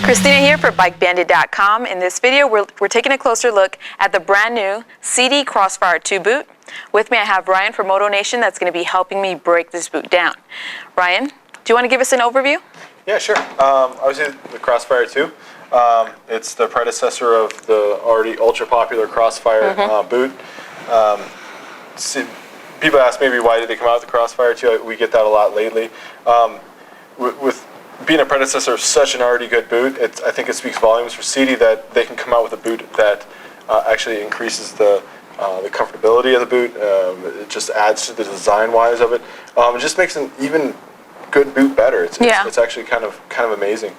Christina here for BikeBandit.com. In this video, we're taking a closer look at the brand new Sidi Crossfire 2 boot. With me, I have Ryan from Moto Nation that's going to be helping me break this boot down. Ryan, do you want to give us an overview? Yeah, sure. Obviously, the Crossfire 2. It's the predecessor of the already ultra-popular Crossfire boot. People ask maybe why did they come out with the Crossfire 2? We get that a lot lately. With being a predecessor of such an already good boot, I think it speaks volumes for Sidi that they can come out with a boot that actually increases the comfortability of the boot. It just adds to the design-wise of it. It just makes an even good boot better. It's actually kind of amazing.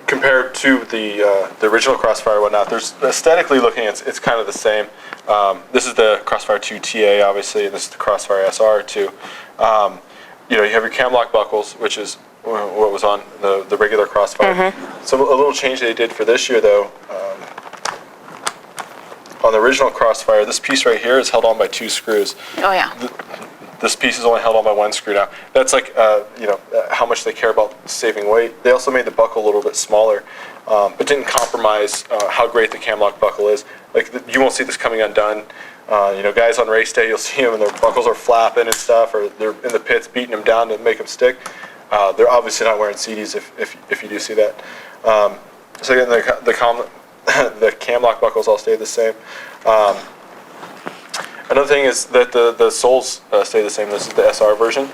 Compared to the original Crossfire and whatnot, there's aesthetically looking, it's kind of the same. This is the Crossfire 2 TA, obviously, and this is the Crossfire SR 2. You have your cam lock buckles, which is what was on the regular Crossfire. So a little change they did for this year, though. On the original Crossfire, this piece right here is held on by 2 screws. Oh yeah. This piece is only held on by 1 screw now. That's like, how much they care about saving weight. They also made the buckle a little bit smaller, but didn't compromise how great the cam lock buckle is. Like, you won't see this coming undone. Guys on race day, you'll see them and their buckles are flapping and stuff, or they're in the pits beating them down to make them stick. They're obviously not wearing CDs if you do see that. So again, the cam lock buckles all stay the same. Another thing is that the soles stay the same. This is the SR version.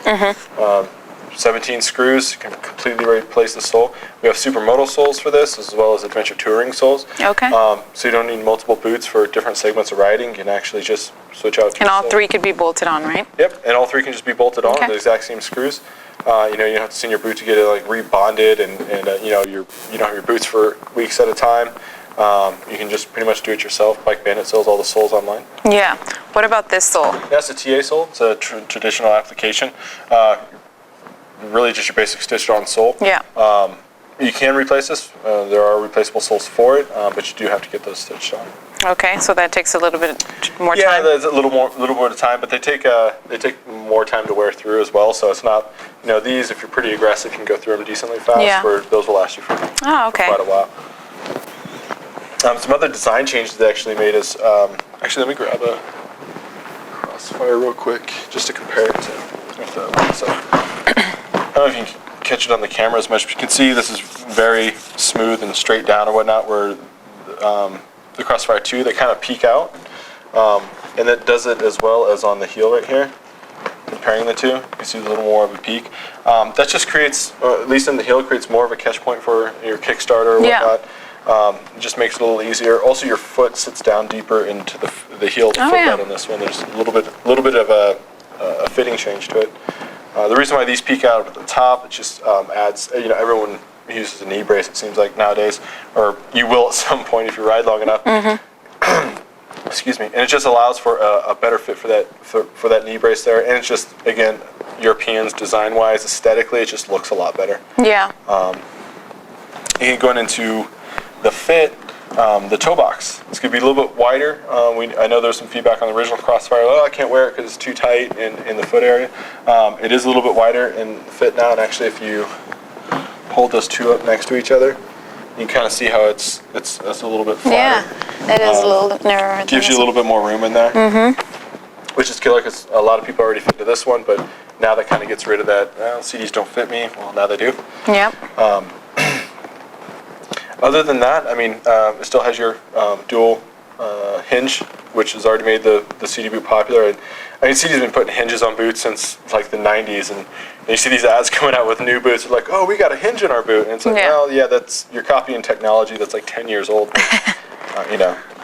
17 screws can completely replace the sole. We have Supermoto soles for this, as well as adventure touring soles. Okay. So you don't need multiple boots for different segments of riding. You can actually just switch out. And all 3 could be bolted on, right? Yep, and all 3 can just be bolted on with the exact same screws. You don't have to send your boot to get it like rebonded, and you don't have your boots for weeks at a time. You can just pretty much do it yourself. Bike Bandit sells all the soles online. Yeah. What about this sole? That's a TA sole. It's a traditional application. Really just your basic stitched-on sole. Yeah. You can replace this. There are replaceable soles for it, but you do have to get those stitched on. Okay, so that takes a little bit more time. Yeah, there's a little more of time, but they take more time to wear through as well. So it's not, these, if you're pretty aggressive, you can go through them decently fast. Yeah. Where those will last you for quite a while. Some other design changes they actually made is, actually let me grab a Crossfire real quick just to compare it to. So, I don't know if you can catch it on the camera as much, but you can see this is very smooth and straight down or whatnot, where the Crossfire 2, they kind of peak out, and it does it as well as on the heel right here. Comparing the two, you can see a little more of a peak. That just creates, at least in the heel, creates more of a catch point for your Kickstarter or whatnot. It just makes it a little easier. Also, your foot sits down deeper into the heel of the footbed on this one. There's a little bit of a fitting change to it. The reason why these peak out at the top, it just adds, everyone uses a knee brace, it seems like nowadays, or you will at some point if you ride long enough. Excuse me. And it just allows for a better fit for that knee brace there. And it's just, again, Europeans design-wise, aesthetically, it just looks a lot better. Yeah. And going into the fit, the toe box. It's going to be a little bit wider. I know there's some feedback on the original Crossfire. Oh, I can't wear it because it's too tight in the foot area. It is a little bit wider in the fit now, and actually if you hold those 2 up next to each other, you can kind of see how it's a little bit flatter. Yeah, it is a little narrower. Gives you a little bit more room in there, which is killer because a lot of people already fit to this one, but now that kind of gets rid of that, CDs don't fit me. Well, now they do. Yep. Other than that, I mean, it still has your dual hinge, which has already made the Sidi boot popular. And I mean, Sidi's been putting hinges on boots since like the 90s, and you see these ads coming out with new boots. They're like, oh, we got a hinge in our boot, and it's like, well, yeah, you're copying technology that's like 10 years old.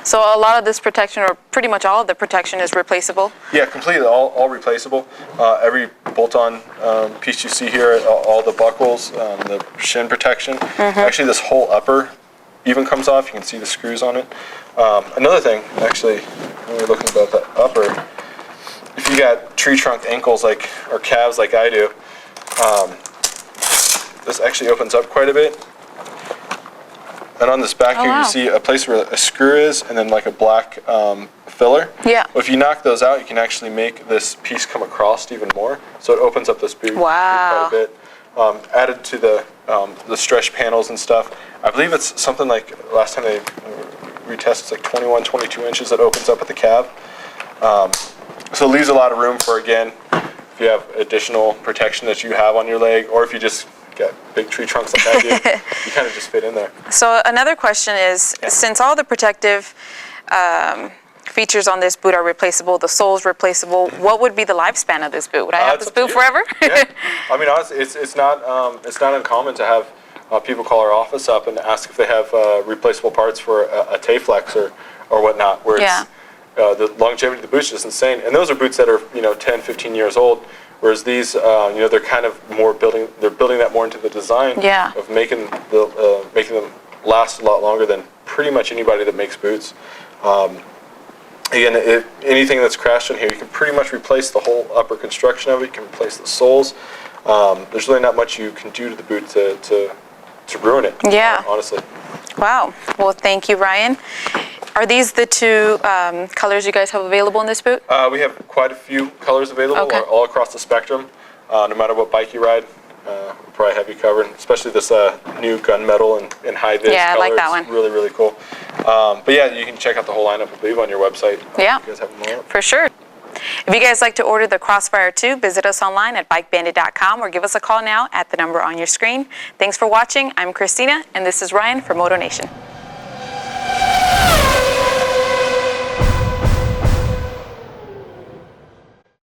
So a lot of this protection, or pretty much all of the protection, is replaceable? Yeah, completely, all replaceable. Every bolt-on piece you see here, all the buckles, the shin protection. Actually, this whole upper even comes off. You can see the screws on it. Another thing, actually, when we're looking about that upper, if you got tree trunk ankles or calves like I do, this actually opens up quite a bit. And on this back here, you see a place where a screw is, and then like a black filler. Yeah. Well, if you knock those out, you can actually make this piece come across even more. So it opens up this boot quite a bit. added to the stretch panels and stuff. I believe it's something like, last time they retested, it's like 21, 22 inches that opens up at the cab. So it leaves a lot of room for, again, if you have additional protection that you have on your leg, or if you just got big tree trunks like I do, you kind of just fit in there. So another question is, since all the protective features on this boot are replaceable, the sole's replaceable, what would be the lifespan of this boot? Would I have this boot forever? Yeah. I mean, honestly, it's not uncommon to have people call our office up and ask if they have replaceable parts for a Tay-Flex or whatnot, where the longevity of the boots is just insane. And those are boots that are 10, 15 years old, whereas these they're kind of more building that more into the design of making them last a lot longer than pretty much anybody that makes boots. Again, if anything that's crashed in here, you can pretty much replace the whole upper construction of it. You can replace the soles. There's really not much you can do to the boot to ruin it. Yeah. Honestly. Wow. Well, thank you, Ryan. Are these the two colors you guys have available in this boot? We have quite a few colors available all across the spectrum. No matter what bike you ride, we'll probably have you covered. Especially this new gunmetal and high vis color. Yeah, I like that one. It's really, really cool. But yeah, you can check out the whole lineup, I believe, on your website. Yeah, you guys have them all up. For sure. If you guys like to order the Crossfire 2, visit us online at bikebandit.com or give us a call now at the number on your screen. Thanks for watching. I'm Christina, and this is Ryan for Moto Nation.